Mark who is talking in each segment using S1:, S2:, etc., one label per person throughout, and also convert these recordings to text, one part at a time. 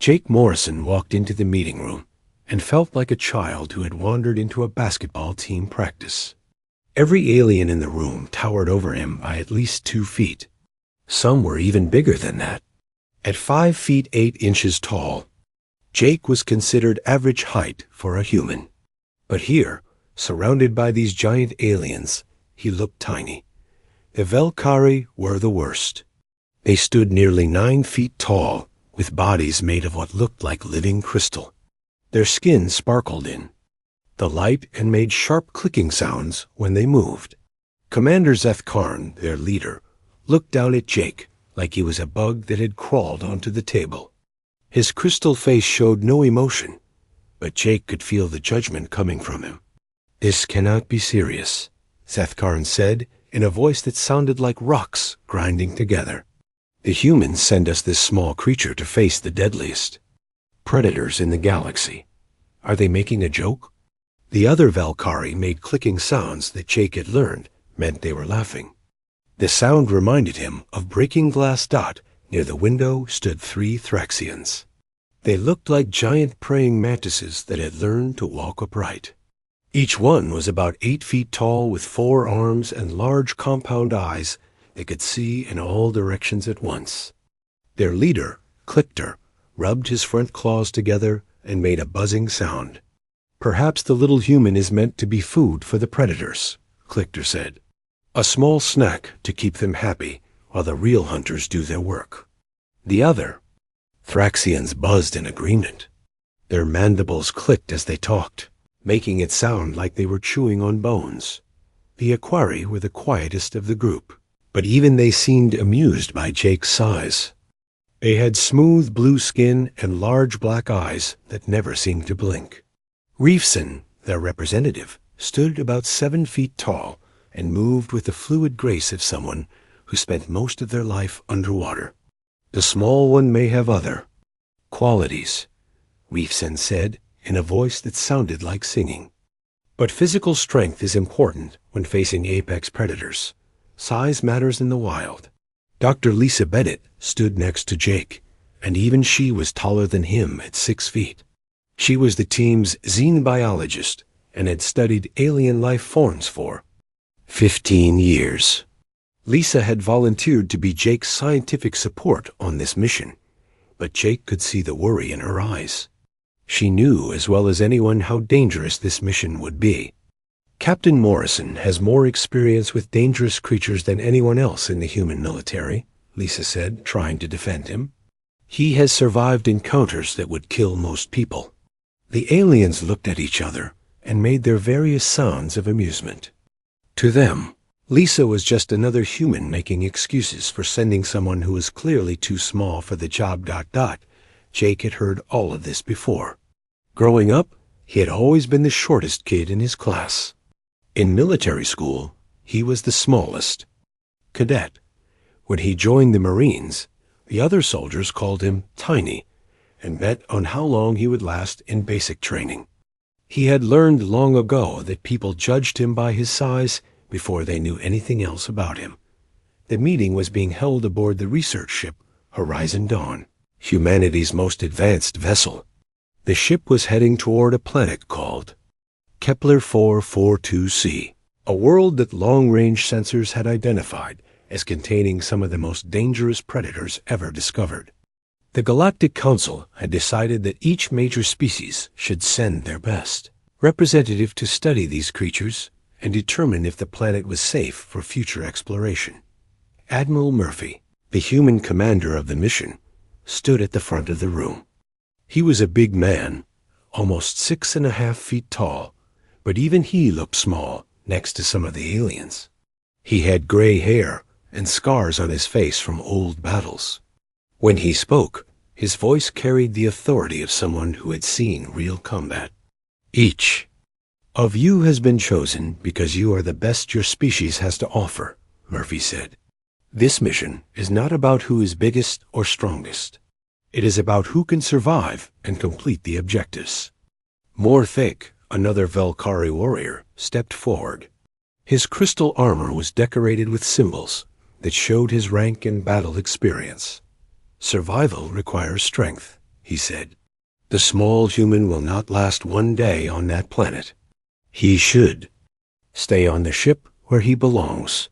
S1: Jake Morrison walked into the meeting room and felt like a child who had wandered into a basketball team practice. Every alien in the room towered over him by at least 2 feet. Some were even bigger than that. At 5 feet 8 inches tall, Jake was considered average height for a human. But here, surrounded by these giant aliens, he looked tiny. The Velkari were the worst. They stood nearly 9 feet tall, with bodies made of what looked like living crystal. Their skin sparkled in the light and made sharp clicking sounds when they moved. Commander Zeth Karn, their leader, looked down at Jake like he was a bug that had crawled onto the table. His crystal face showed no emotion, but Jake could feel the judgment coming from him. "This cannot be serious," Zeth Karn said in a voice that sounded like rocks grinding together. "The humans send us this small creature to face the deadliest predators in the galaxy. Are they making a joke?" The other Velkari made clicking sounds that Jake had learned meant they were laughing. The sound reminded him of breaking glass dot. Near the window stood 3 Thraxians. They looked like giant praying mantises that had learned to walk upright. Each one was about 8 feet tall with 4 arms and large compound eyes that could see in all directions at once. Their leader, Clickter, rubbed his front claws together and made a buzzing sound. "Perhaps the little human is meant to be food for the predators," Clickter said. "A small snack to keep them happy while the real hunters do their work." The other Thraxians buzzed in agreement. Their mandibles clicked as they talked, making it sound like they were chewing on bones. The Aquari were the quietest of the group, but even they seemed amused by Jake's size. They had smooth blue skin and large black eyes that never seemed to blink. Reefson, their representative, stood about 7 feet tall and moved with the fluid grace of someone who spent most of their life underwater. "The small one may have other qualities," Reefson said in a voice that sounded like singing. "But physical strength is important when facing apex predators. Size matters in the wild." Dr. Lisa Bennett stood next to Jake, and even she was taller than him at 6 feet. She was the team's xenobiologist and had studied alien life forms for 15 years. Lisa had volunteered to be Jake's scientific support on this mission, but Jake could see the worry in her eyes. She knew as well as anyone how dangerous this mission would be. "Captain Morrison has more experience with dangerous creatures than anyone else in the human military," Lisa said, trying to defend him. "He has survived encounters that would kill most people." The aliens looked at each other and made their various sounds of amusement. To them, Lisa was just another human making excuses for sending someone who was clearly too small for the job. Jake had heard all of this before. Growing up, he had always been the shortest kid in his class. In military school, he was the smallest cadet. When he joined the Marines, the other soldiers called him Tiny and bet on how long he would last in basic training. He had learned long ago that people judged him by his size before they knew anything else about him. The meeting was being held aboard the research ship Horizon Dawn, humanity's most advanced vessel. The ship was heading toward a planet called Kepler 442c, a world that long-range sensors had identified as containing some of the most dangerous predators ever discovered. The Galactic Council had decided that each major species should send their best representative to study these creatures and determine if the planet was safe for future exploration. Admiral Murphy, the human commander of the mission, stood at the front of the room. He was a big man, almost 6.5 feet tall, but even he looked small next to some of the aliens. He had gray hair and scars on his face from old battles. When he spoke, his voice carried the authority of someone who had seen real combat. "Each of you has been chosen because you are the best your species has to offer," Murphy said. "This mission is not about who is biggest or strongest. It is about who can survive and complete the objectives." Morthake, another Velkari warrior, stepped forward. His crystal armor was decorated with symbols that showed his rank and battle experience. Survival requires strength, he said. The small human will not last one day on that planet. He should stay on the ship where he belongs.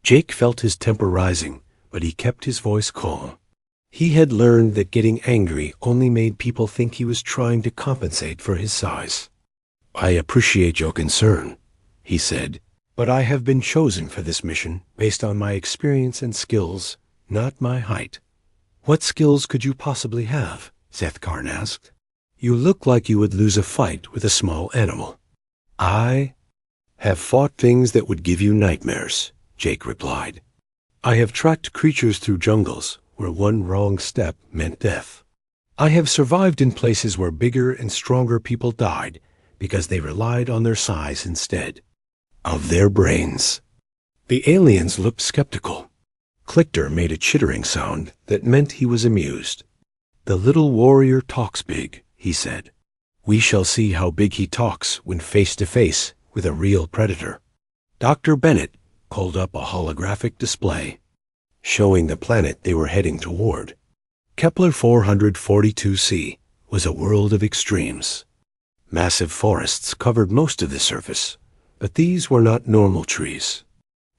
S1: Jake felt his temper rising, but he kept his voice calm. He had learned that getting angry only made people think he was trying to compensate for his size. I appreciate your concern, he said, but I have been chosen for this mission based on my experience and skills, not my height. What skills could you possibly have? Zethkarn asked. You look like you would lose a fight with a small animal. I have fought things that would give you nightmares, Jake replied. I have tracked creatures through jungles where one wrong step meant death. I have survived in places where bigger and stronger people died because they relied on their size instead of their brains. The aliens looked skeptical. Clicker made a chittering sound that meant he was amused. The little warrior talks big, he said. We shall see how big he talks when face to face with a real predator. Dr. Bennett called up a holographic display showing the planet they were heading toward. Kepler 442c was a world of extremes. Massive forests covered most of the surface, but these were not normal trees.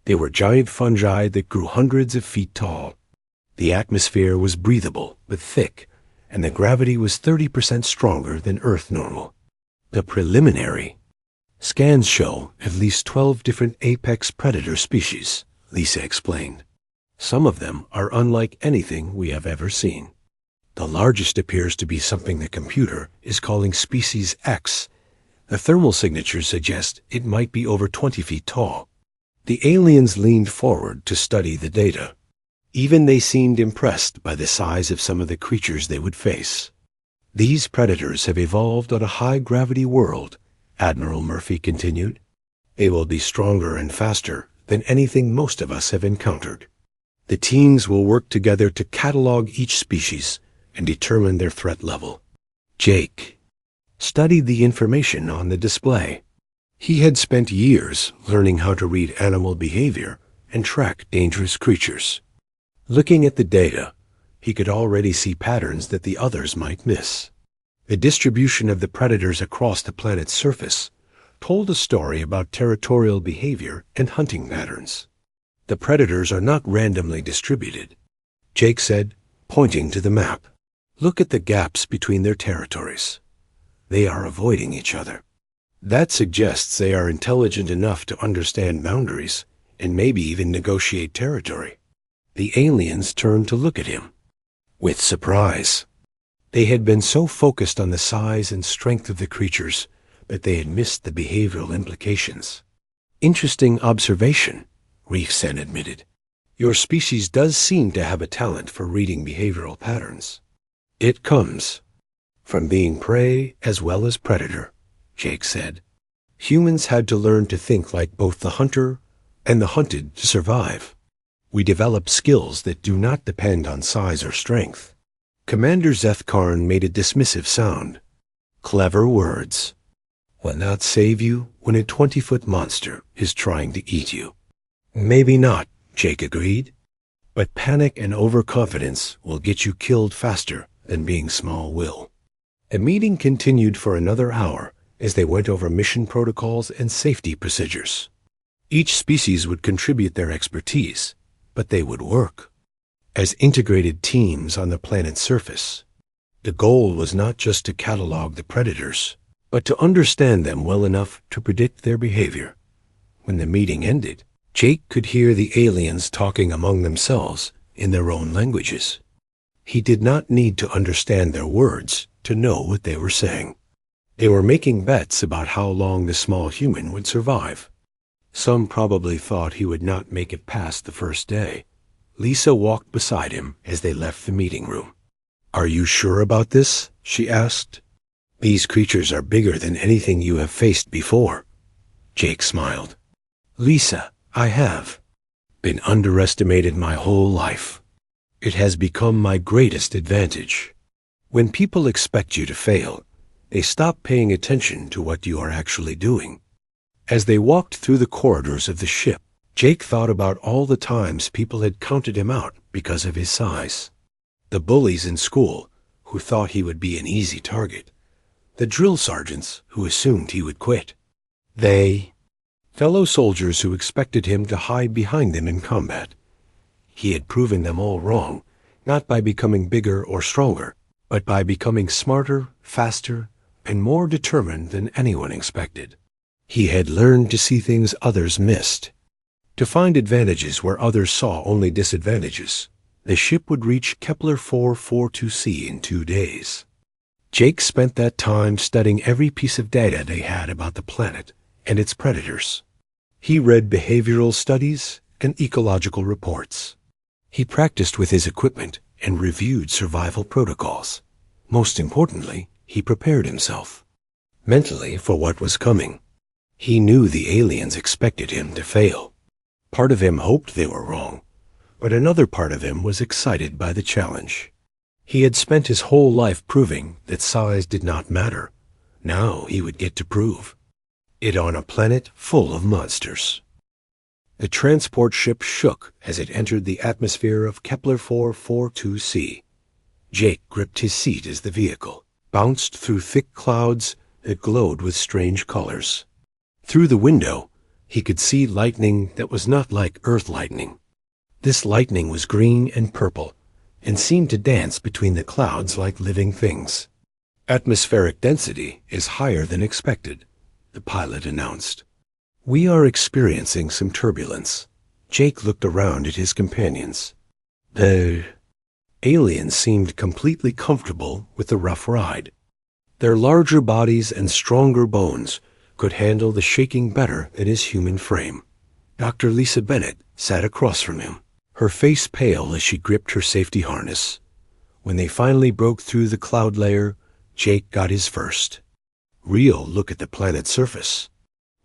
S1: They were giant fungi that grew hundreds of feet tall. The atmosphere was breathable but thick, and the gravity was 30% stronger than Earth normal. The preliminary scans show at least 12 different apex predator species, Lisa explained. Some of them are unlike anything we have ever seen. The largest appears to be something the computer is calling Species X. The thermal signatures suggest it might be over 20 feet tall. The aliens leaned forward to study the data. Even they seemed impressed by the size of some of the creatures they would face. These predators have evolved on a high-gravity world, Admiral Murphy continued. They will be stronger and faster than anything most of us have encountered. The teams will work together to catalog each species and determine their threat level. Jake studied the information on the display. He had spent years learning how to read animal behavior and track dangerous creatures. Looking at the data, he could already see patterns that the others might miss. The distribution of the predators across the planet's surface told a story about territorial behavior and hunting patterns. The predators are not randomly distributed, Jake said, pointing to the map. Look at the gaps between their territories. They are avoiding each other. That suggests they are intelligent enough to understand boundaries and maybe even negotiate territory. The aliens turned to look at him with surprise. They had been so focused on the size and strength of the creatures, but they had missed the behavioral implications. Interesting observation, Reefsen admitted. Your species does seem to have a talent for reading behavioral patterns. It comes from being prey as well as predator, Jake said. Humans had to learn to think like both the hunter and the hunted to survive. We develop skills that do not depend on size or strength. Commander Zethkarn made a dismissive sound. Clever words will not save you when a 20-foot monster is trying to eat you. Maybe not, Jake agreed, but panic and overconfidence will get you killed faster than being small will. A meeting continued for another hour as they went over mission protocols and safety procedures. Each species would contribute their expertise, but they would work as integrated teams on the planet's surface. The goal was not just to catalog the predators, but to understand them well enough to predict their behavior. When the meeting ended, Jake could hear the aliens talking among themselves in their own languages. He did not need to understand their words to know what they were saying. They were making bets about how long the small human would survive. Some probably thought he would not make it past the first day. Lisa walked beside him as they left the meeting room. Are you sure about this? She asked. These creatures are bigger than anything you have faced before. Jake smiled. Lisa, I have been underestimated my whole life. It has become my greatest advantage. When people expect you to fail, they stop paying attention to what you are actually doing. As they walked through the corridors of the ship, Jake thought about all the times people had counted him out because of his size. The bullies in school who thought he would be an easy target, the drill sergeants who assumed he would quit. They, fellow soldiers who expected him to hide behind them in combat. He had proven them all wrong, not by becoming bigger or stronger, but by becoming smarter, faster, and more determined than anyone expected. He had learned to see things others missed, to find advantages where others saw only disadvantages. The ship would reach Kepler 442c in 2 days. Jake spent that time studying every piece of data they had about the planet and its predators. He read behavioral studies and ecological reports. He practiced with his equipment and reviewed survival protocols. Most importantly, he prepared himself mentally for what was coming. He knew the aliens expected him to fail. Part of him hoped they were wrong, but another part of him was excited by the challenge. He had spent his whole life proving that size did not matter. Now he would get to prove it on a planet full of monsters. The transport ship shook as it entered the atmosphere of Kepler 442c. Jake gripped his seat as the vehicle bounced through thick clouds that glowed with strange colors. Through the window, he could see lightning that was not like Earth lightning. This lightning was green and purple, and seemed to dance between the clouds like living things. Atmospheric density is higher than expected, the pilot announced. We are experiencing some turbulence. Jake looked around at his companions. The aliens seemed completely comfortable with the rough ride. Their larger bodies and stronger bones could handle the shaking better than his human frame. Dr. Lisa Bennett sat across from him, her face pale as she gripped her safety harness. When they finally broke through the cloud layer, Jake got his first real look at the planet's surface.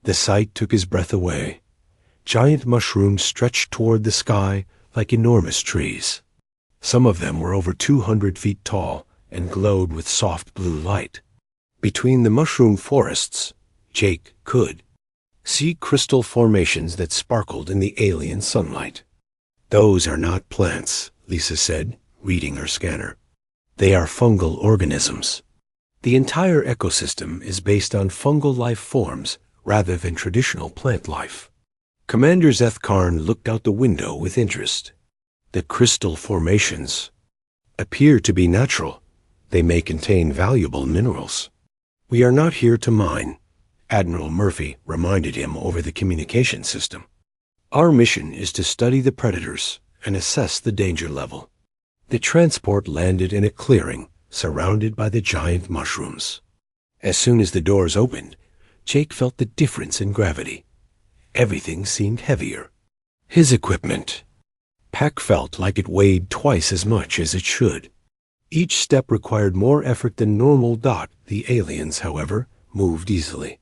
S1: The sight took his breath away. Giant mushrooms stretched toward the sky like enormous trees. Some of them were over 200 feet tall and glowed with soft blue light. Between the mushroom forests, Jake could see crystal formations that sparkled in the alien sunlight. Those are not plants, Lisa said, reading her scanner. They are fungal organisms. The entire ecosystem is based on fungal life forms rather than traditional plant life. Commander Zeth Karn looked out the window with interest. The crystal formations appear to be natural. They may contain valuable minerals. We are not here to mine, Admiral Murphy reminded him over the communication system. Our mission is to study the predators and assess the danger level. The transport landed in a clearing surrounded by the giant mushrooms. As soon as the doors opened, Jake felt the difference in gravity. Everything seemed heavier. His equipment pack felt like it weighed twice as much as it should. Each step required more effort than normal. The aliens, however, moved easily.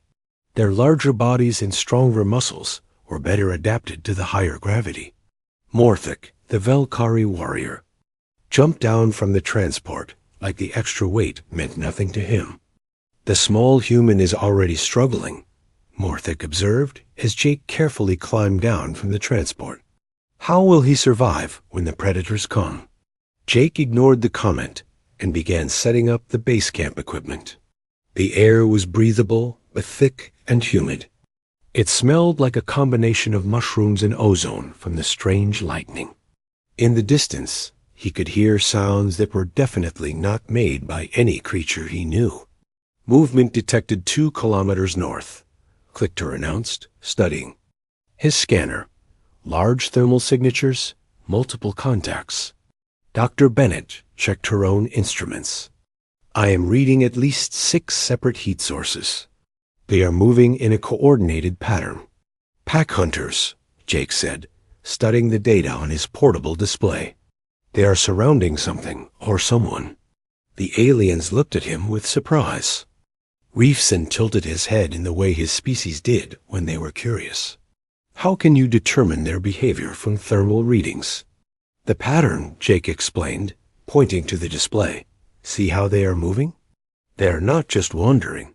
S1: Their larger bodies and stronger muscles were better adapted to the higher gravity. Morthic, the Velkari warrior, jumped down from the transport like the extra weight meant nothing to him. The small human is already struggling, Morthic observed as Jake carefully climbed down from the transport. How will he survive when the predators come? Jake ignored the comment and began setting up the base camp equipment. The air was breathable but thick and humid. It smelled like a combination of mushrooms and ozone from the strange lightning. In the distance, he could hear sounds that were definitely not made by any creature he knew. Movement detected 2 kilometers north, Clichter announced, studying his scanner. Large thermal signatures, multiple contacts. Dr. Bennett checked her own instruments. I am reading at least 6 separate heat sources. They are moving in a coordinated pattern. Pack hunters, Jake said, studying the data on his portable display. They are surrounding something or someone. The aliens looked at him with surprise. Reefson tilted his head in the way his species did when they were curious. How can you determine their behavior from thermal readings? The pattern, Jake explained, pointing to the display. See how they are moving? They are not just wandering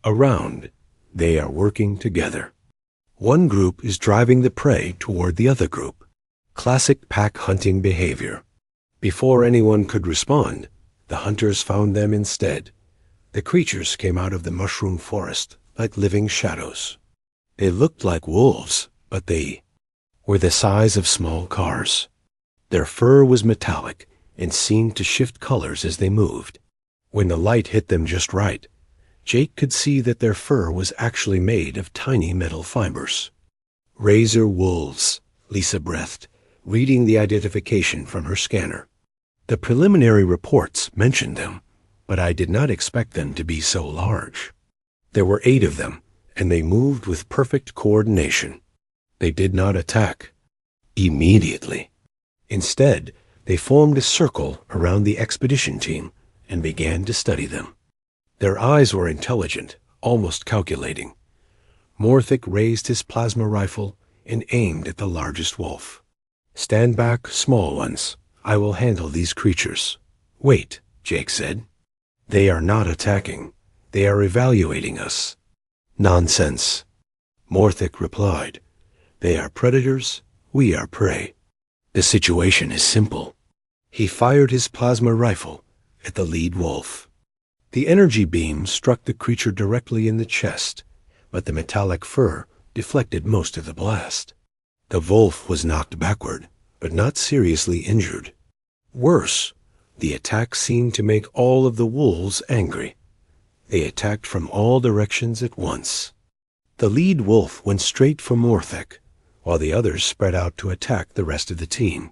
S1: around. They are working together. One group is driving the prey toward the other group. Classic pack hunting behavior. Before anyone could respond, The hunters found them instead. The creatures came out of the mushroom forest like living shadows. They looked like wolves, but they were the size of small cars. Their fur was metallic and seemed to shift colors as they moved. When the light hit them just right, Jake could see that their fur was actually made of tiny metal fibers. Razor wolves, Lisa breathed, reading the identification from her scanner. The preliminary reports mentioned them, but I did not expect them to be so large. There were 8 of them, and they moved with perfect coordination. They did not attack immediately. Instead, they formed a circle around the expedition team and began to study them. Their eyes were intelligent, almost calculating. Morthic raised his plasma rifle and aimed at the largest wolf. "Stand back, small ones. I will handle these creatures." "Wait," Jake said. "They are not attacking. They are evaluating us." "Nonsense," Morthic replied. "They are predators, we are prey. The situation is simple." He fired his plasma rifle at the lead wolf. The energy beam struck the creature directly in the chest, but the metallic fur deflected most of the blast. The wolf was knocked backward, but not seriously injured. Worse, the attack seemed to make all of the wolves angry. They attacked from all directions at once. The lead wolf went straight for Morthic, while the others spread out to attack the rest of the team.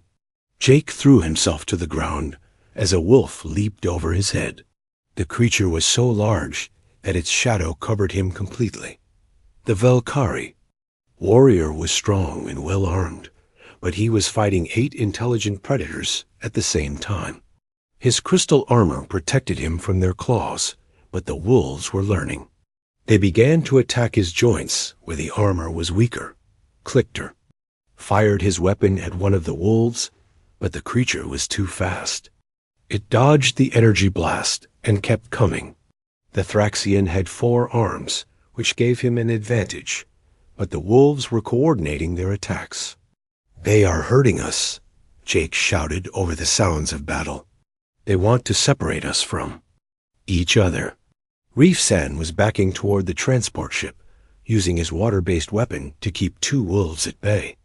S1: Jake threw himself to the ground as a wolf leaped over his head. The creature was so large that its shadow covered him completely. The Valkyrie. Warrior was strong and well-armed, but he was fighting 8 intelligent predators at the same time. His crystal armor protected him from their claws, but the wolves were learning. They began to attack his joints where the armor was weaker. Clickter fired his weapon at one of the wolves, but the creature was too fast. It dodged the energy blast and kept coming. The Thraxian had 4 arms, which gave him an advantage, but the wolves were coordinating their attacks. "They are hurting us," Jake shouted over the sounds of battle. "They want to separate us from each other." Reefsan was backing toward the transport ship, using his water-based weapon to keep 2 wolves at bay.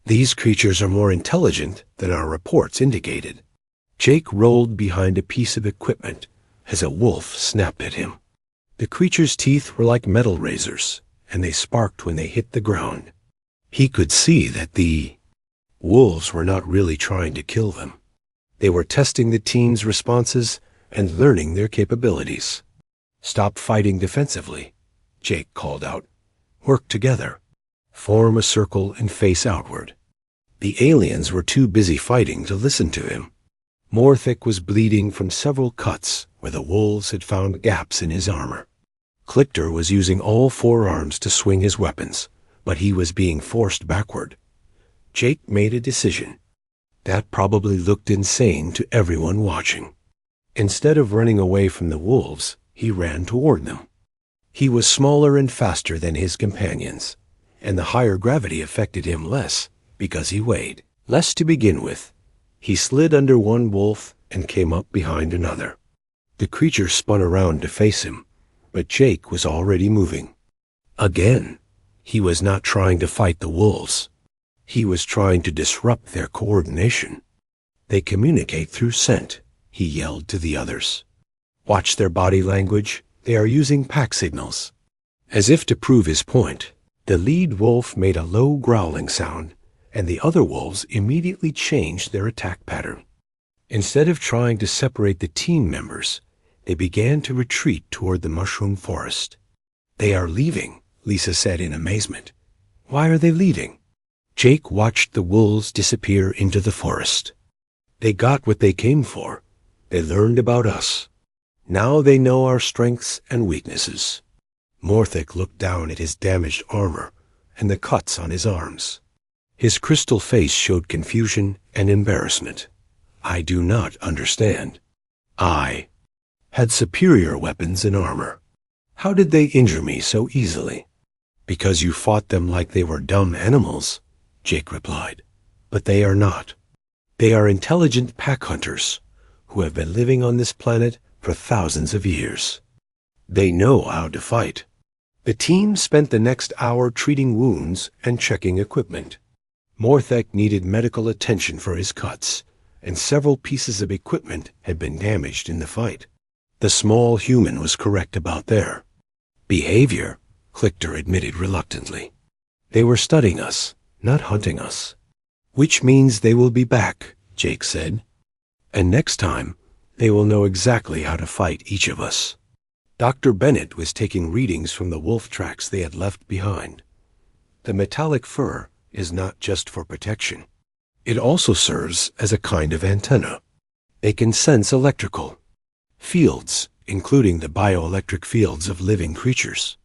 S1: "These creatures are more intelligent than our reports indicated." Jake rolled behind a piece of equipment as a wolf snapped at him. The creature's teeth were like metal razors, and they sparked when they hit the ground. He could see that the wolves were not really trying to kill them. They were testing the team's responses and learning their capabilities. "Stop fighting defensively," Jake called out. "Work together. Form a circle and face outward." The aliens were too busy fighting to listen to him. Morthic was bleeding from several cuts where the wolves had found gaps in his armor. Clickter was using all 4 arms to swing his weapons, but he was being forced backward. Jake made a decision. That probably looked insane to everyone watching. Instead of running away from the wolves, he ran toward them. He was smaller and faster than his companions, and the higher gravity affected him less because he weighed less to begin with. He slid under one wolf and came up behind another. The creature spun around to face him, but Jake was already moving. Again, he was not trying to fight the wolves. He was trying to disrupt their coordination. "They communicate through scent," he yelled to the others. "Watch their body language. They are using pack signals." As if to prove his point, the lead wolf made a low growling sound, and the other wolves immediately changed their attack pattern. Instead of trying to separate the team members, they began to retreat toward the mushroom forest. "They are leaving," Lisa said in amazement. "Why are they leaving?" Jake watched the wolves disappear into the forest. "They got what they came for. They learned about us. Now they know our strengths and weaknesses." Morthic looked down at his damaged armor and the cuts on his arms. His crystal face showed confusion and embarrassment. "I do not understand. I had superior weapons and armor. How did they injure me so easily?" "Because you fought them like they were dumb animals," Jake replied. "But they are not. They are intelligent pack hunters. who have been living on this planet for thousands of years. They know how to fight. The team spent the next hour treating wounds and checking equipment. Morthek needed medical attention for his cuts, and several pieces of equipment had been damaged in the fight. The small human was correct about their behavior, Clichter admitted reluctantly. They were studying us, not hunting us. Which means they will be back, Jake said. And next time, they will know exactly how to fight each of us. Dr. Bennett was taking readings from the wolf tracks they had left behind. The metallic fur is not just for protection. It also serves as a kind of antenna. They can sense electrical fields, including the bioelectric fields of living creatures.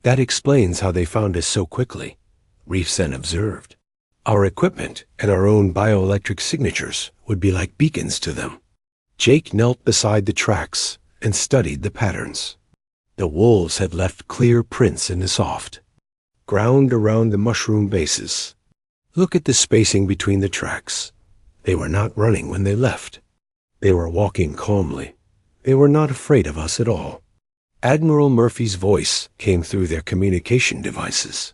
S1: That explains how they found us so quickly, Reefsen observed. Our equipment and our own bioelectric signatures would be like beacons to them. Jake knelt beside the tracks and studied the patterns. The wolves had left clear prints in the soft ground around the mushroom bases. Look at the spacing between the tracks. They were not running when they left. They were walking calmly. They were not afraid of us at all. Admiral Murphy's voice came through their communication devices.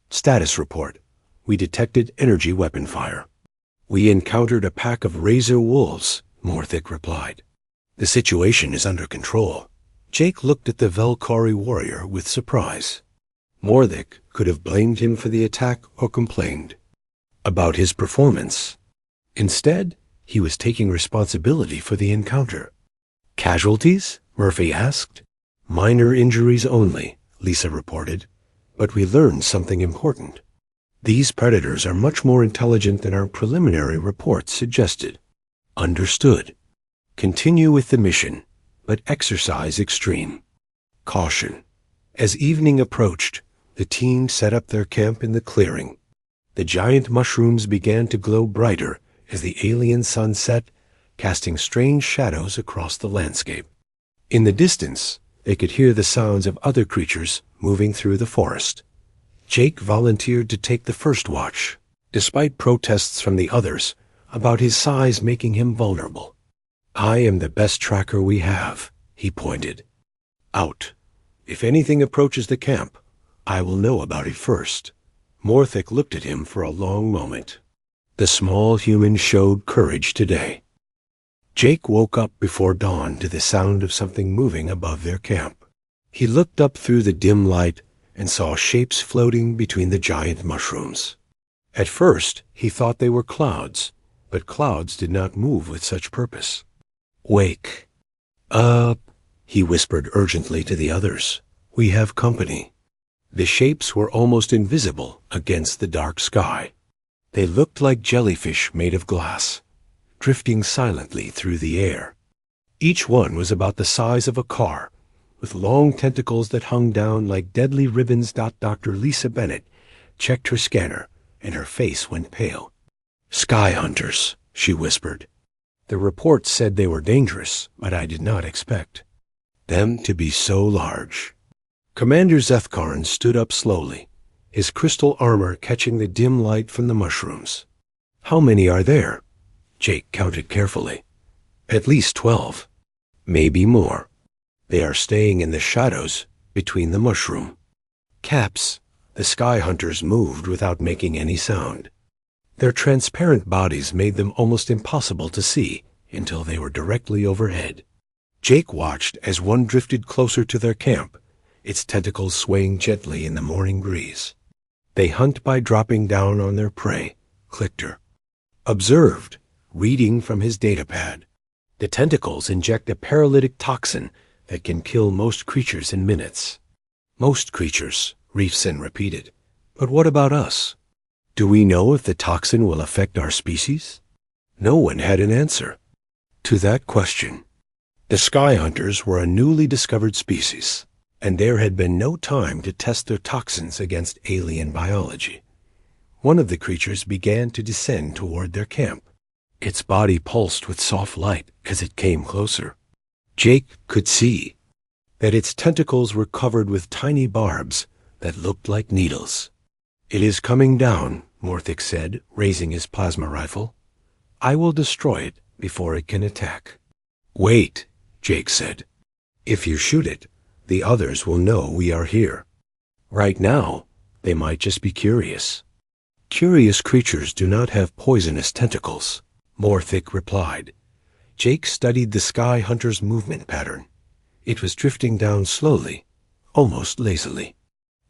S1: Status report. We detected energy weapon fire. We encountered a pack of razor wolves, Morthek replied. The situation is under control. Jake looked at the Velkari warrior with surprise. Morthek could have blamed him for the attack or complained about his performance. Instead, he was taking responsibility for the encounter. Casualties? Murphy asked. Minor injuries only, Lisa reported. But we learned something important. These predators are much more intelligent than our preliminary reports suggested. Understood. Continue with the mission, but exercise extreme caution. As evening approached, the team set up their camp in the clearing. The giant mushrooms began to glow brighter as the alien sun set, casting strange shadows across the landscape. In the distance, they could hear the sounds of other creatures moving through the forest. Jake volunteered to take the first watch, despite protests from the others about his size making him vulnerable. I am the best tracker we have, he pointed. Out. If anything approaches the camp, I will know about it first. Morthek looked at him for a long moment. The small human showed courage today. Jake woke up before dawn to the sound of something moving above their camp. He looked up through the dim light and saw shapes floating between the giant mushrooms. At first, he thought they were clouds, but clouds did not move with such purpose. Wake up, he whispered urgently to the others. We have company. The shapes were almost invisible against the dark sky. They looked like jellyfish made of glass, drifting silently through the air. Each one was about the size of a car, with long tentacles that hung down like deadly ribbons. Dr. Lisa Bennett checked her scanner, and her face went pale. Sky hunters, she whispered. The report said they were dangerous, but I did not expect them to be so large. Commander Zethkarn stood up slowly, his crystal armor catching the dim light from the mushrooms. How many are there? Jake counted carefully. At least 12. Maybe more. They are staying in the shadows between the mushroom caps. The sky hunters moved without making any sound. Their transparent bodies made them almost impossible to see until they were directly overhead. Jake watched as one drifted closer to their camp, its tentacles swaying gently in the morning breeze. They hunt by dropping down on their prey, Clichter observed, reading from his datapad. The tentacles inject a paralytic toxin that can kill most creatures in minutes. Most creatures, Reefsen repeated. But what about us? Do we know if the toxin will affect our species? No one had an answer to that question. The sky hunters were a newly discovered species, and there had been no time to test their toxins against alien biology. One of the creatures began to descend toward their camp. Its body pulsed with soft light as it came closer. Jake could see that its tentacles were covered with tiny barbs that looked like needles. It is coming down, Morthek said, raising his plasma rifle. I will destroy it before it can attack. Wait, Jake said. If you shoot it, the others will know we are here. Right now, they might just be curious. Curious creatures do not have poisonous tentacles, Morthic replied. Jake studied the sky hunter's movement pattern. It was drifting down slowly, almost lazily.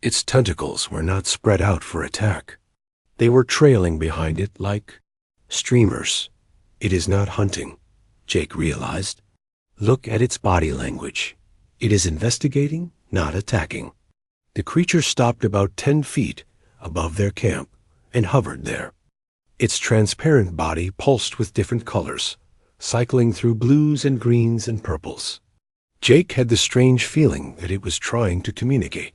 S1: Its tentacles were not spread out for attack. They were trailing behind it like streamers. It is not hunting, Jake realized. Look at its body language. It is investigating, not attacking. The creature stopped about 10 feet above their camp and hovered there. Its transparent body pulsed with different colors, cycling through blues and greens and purples. Jake had the strange feeling that it was trying to communicate.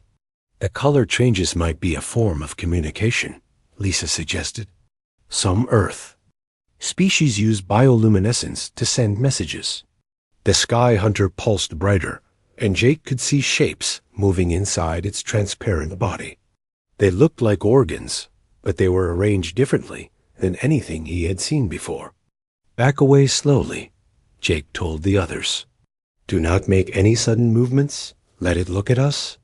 S1: The color changes might be a form of communication, Lisa suggested. Some Earth. Species use bioluminescence to send messages. The sky hunter pulsed brighter, and Jake could see shapes moving inside its transparent body. They looked like organs, but they were arranged differently than anything he had seen before. Back away slowly, Jake told the others. Do not make any sudden movements. Let it look at us.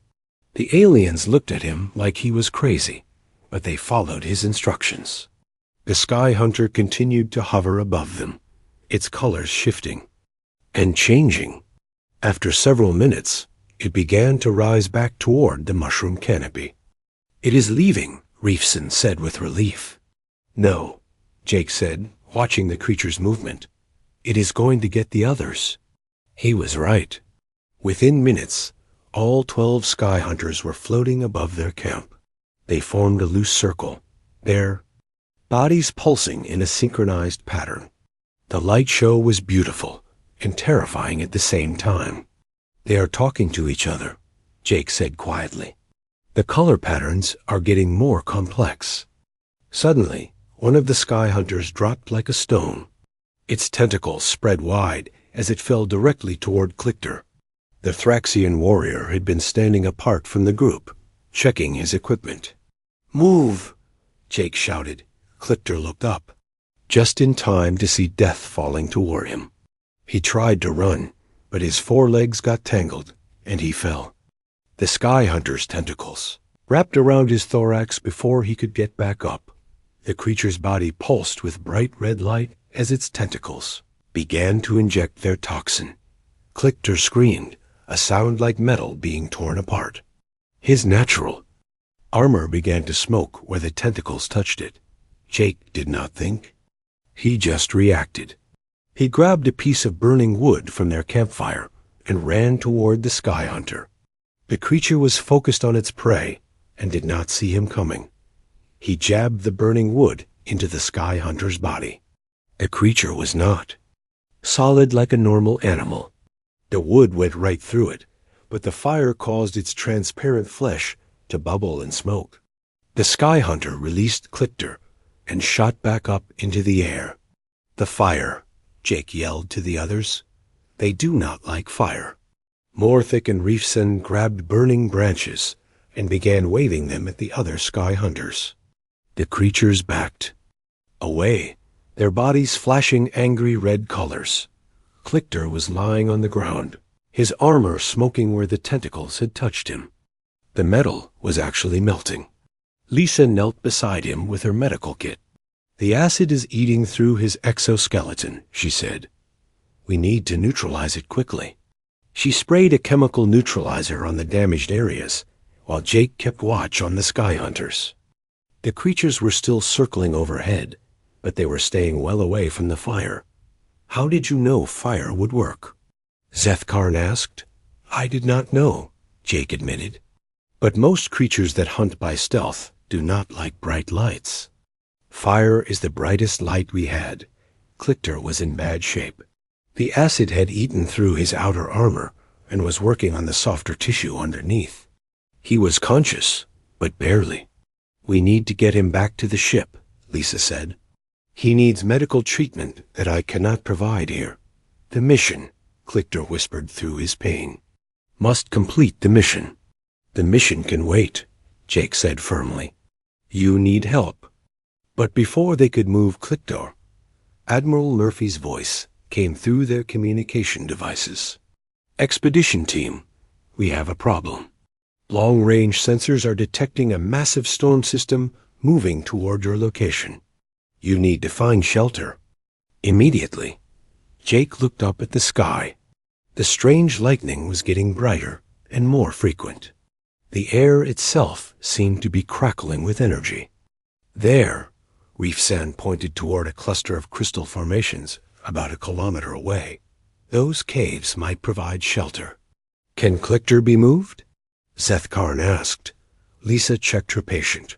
S1: The aliens looked at him like he was crazy, but they followed his instructions. The sky hunter continued to hover above them, its colors shifting and changing. After several minutes, it began to rise back toward the mushroom canopy. It is leaving, Reefson said with relief. No, Jake said, watching the creature's movement. It is going to get the others. He was right. Within minutes, all 12 sky hunters were floating above their camp. They formed a loose circle, their bodies pulsing in a synchronized pattern. The light show was beautiful and terrifying at the same time. They are talking to each other, Jake said quietly. The color patterns are getting more complex. Suddenly, one of the sky hunters dropped like a stone. Its tentacles spread wide as it fell directly toward Clicker. The Thraxian warrior had been standing apart from the group, checking his equipment. Move, Jake shouted. Clicker looked up, just in time to see death falling toward him. He tried to run, but his forelegs got tangled, and he fell. The sky hunter's tentacles wrapped around his thorax before he could get back up. The creature's body pulsed with bright red light as its tentacles began to inject their toxin. Clicker screamed, a sound like metal being torn apart. His natural armor began to smoke where the tentacles touched it. Jake did not think. He just reacted. He grabbed a piece of burning wood from their campfire and ran toward the sky hunter. The creature was focused on its prey and did not see him coming. He jabbed the burning wood into the sky hunter's body. The creature was not solid like a normal animal. The wood went right through it, but the fire caused its transparent flesh to bubble and smoke. The sky hunter released Clicker and shot back up into the air. The fire, Jake yelled to the others. They do not like fire. Morthic and Reefson grabbed burning branches and began waving them at the other sky hunters. The creatures backed away, their bodies flashing angry red colors. Clicker was lying on the ground, his armor smoking where the tentacles had touched him. The metal was actually melting. Lisa knelt beside him with her medical kit. The acid is eating through his exoskeleton, she said. We need to neutralize it quickly. She sprayed a chemical neutralizer on the damaged areas, while Jake kept watch on the sky hunters. The creatures were still circling overhead, but they were staying well away from the fire. How did you know fire would work? Zethkarn asked. I did not know, Jake admitted. But most creatures that hunt by stealth do not like bright lights. Fire is the brightest light we had. Clicker was in bad shape. The acid had eaten through his outer armor and was working on the softer tissue underneath. He was conscious, but barely. We need to get him back to the ship, Lisa said. He needs medical treatment that I cannot provide here. The mission, Clicker whispered through his pain, must complete the mission. The mission can wait, Jake said firmly. You need help. But before they could move Clicker, Admiral Murphy's voice came through their communication devices. Expedition team, we have a problem. Long-range sensors are detecting a massive storm system moving toward your location. You need to find shelter. Immediately, Jake looked up at the sky. The strange lightning was getting brighter and more frequent. The air itself seemed to be crackling with energy. There, Reef-san pointed toward a cluster of crystal formations about a kilometer away. Those caves might provide shelter. Can Clicker be moved? Zethkarn asked. Lisa checked her patient.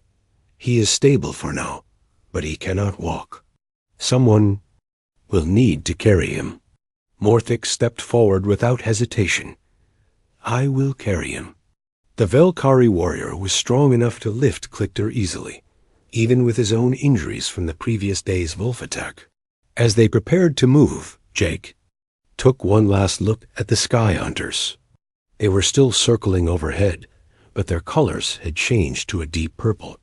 S1: He is stable for now, but he cannot walk. Someone will need to carry him. Morthic stepped forward without hesitation. I will carry him. The Velkari warrior was strong enough to lift Clicker easily, even with his own injuries from the previous day's wolf attack. As they prepared to move, Jake took one last look at the sky hunters. They were still circling overhead, but their colors had changed to a deep purple.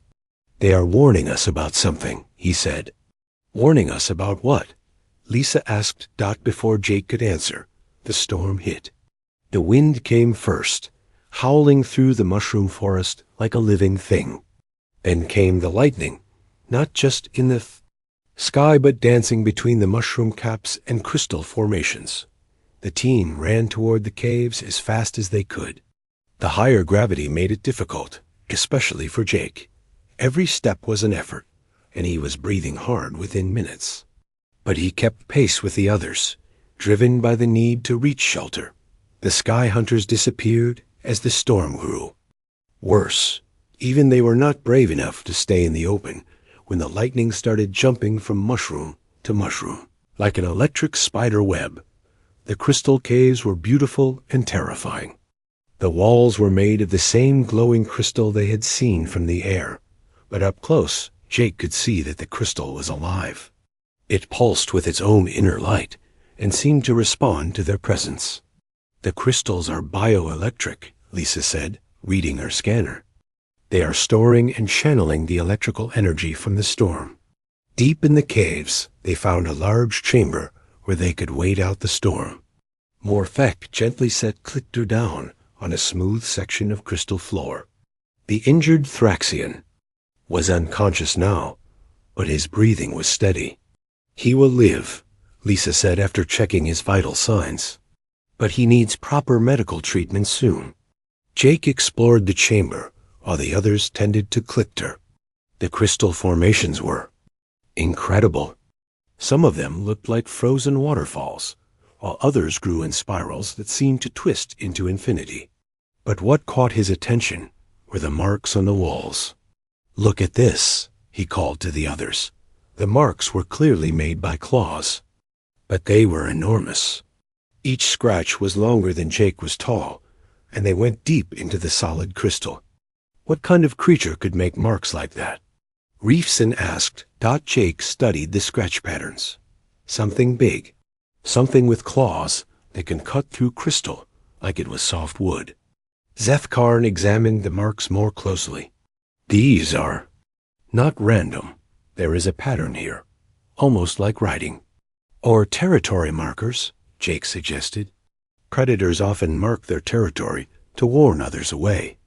S1: They are warning us about something, he said. Warning us about what? Lisa asked before Jake could answer. The storm hit. The wind came first, howling through the mushroom forest like a living thing. Then came the lightning, not just in the sky but dancing between the mushroom caps and crystal formations. The team ran toward the caves as fast as they could. The higher gravity made it difficult, especially for Jake. Every step was an effort, and he was breathing hard within minutes. But he kept pace with the others, driven by the need to reach shelter. The sky hunters disappeared as the storm grew. Worse, even they were not brave enough to stay in the open when the lightning started jumping from mushroom to mushroom, like an electric spider web. The crystal caves were beautiful and terrifying. The walls were made of the same glowing crystal they had seen from the air, but up close, Jake could see that the crystal was alive. It pulsed with its own inner light and seemed to respond to their presence. The crystals are bioelectric, Lisa said, reading her scanner. They are storing and channeling the electrical energy from the storm. Deep in the caves, they found a large chamber where they could wait out the storm. Morthek gently set Clicker down on a smooth section of crystal floor. The injured Thraxian was unconscious now, but his breathing was steady. He will live, Lisa said after checking his vital signs. But he needs proper medical treatment soon. Jake explored the chamber while the others tended to Clicker. The crystal formations were incredible. Some of them looked like frozen waterfalls, while others grew in spirals that seemed to twist into infinity. But what caught his attention were the marks on the walls. Look at this, he called to the others. The marks were clearly made by claws, but they were enormous. Each scratch was longer than Jake was tall, and they went deep into the solid crystal. What kind of creature could make marks like that? Reefson asked. Jake studied the scratch patterns. Something big, something with claws that can cut through crystal like it was soft wood. Zethkarn examined the marks more closely. These are not random. There is a pattern here, almost like writing. Or territory markers, Jake suggested. Predators often mark their territory to warn others away.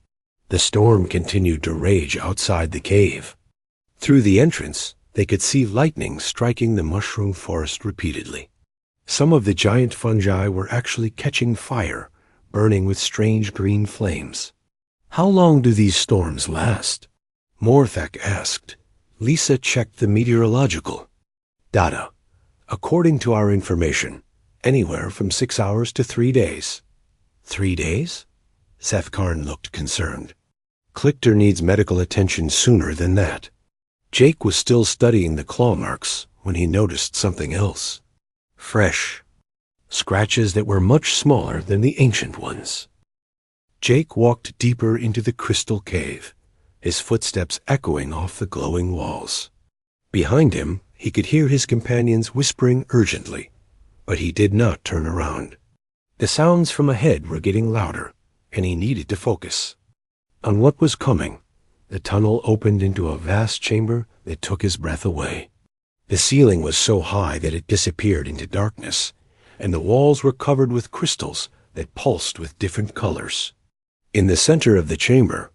S1: The storm continued to rage outside the cave. Through the entrance, they could see lightning striking the mushroom forest repeatedly. Some of the giant fungi were actually catching fire, burning with strange green flames. How long do these storms last? Morthek asked. Lisa checked the meteorological data. According to our information, anywhere from 6 hours to 3 days. 3 days? Zethkarn looked concerned. Clicker needs medical attention sooner than that. Jake was still studying the claw marks when he noticed something else. Fresh scratches that were much smaller than the ancient ones. Jake walked deeper into the crystal cave, his footsteps echoing off the glowing walls. Behind him, he could hear his companions whispering urgently, but he did not turn around. The sounds from ahead were getting louder, and he needed to focus on what was coming. The tunnel opened into a vast chamber that took his breath away. The ceiling was so high that it disappeared into darkness, and the walls were covered with crystals that pulsed with different colors. In the center of the chamber,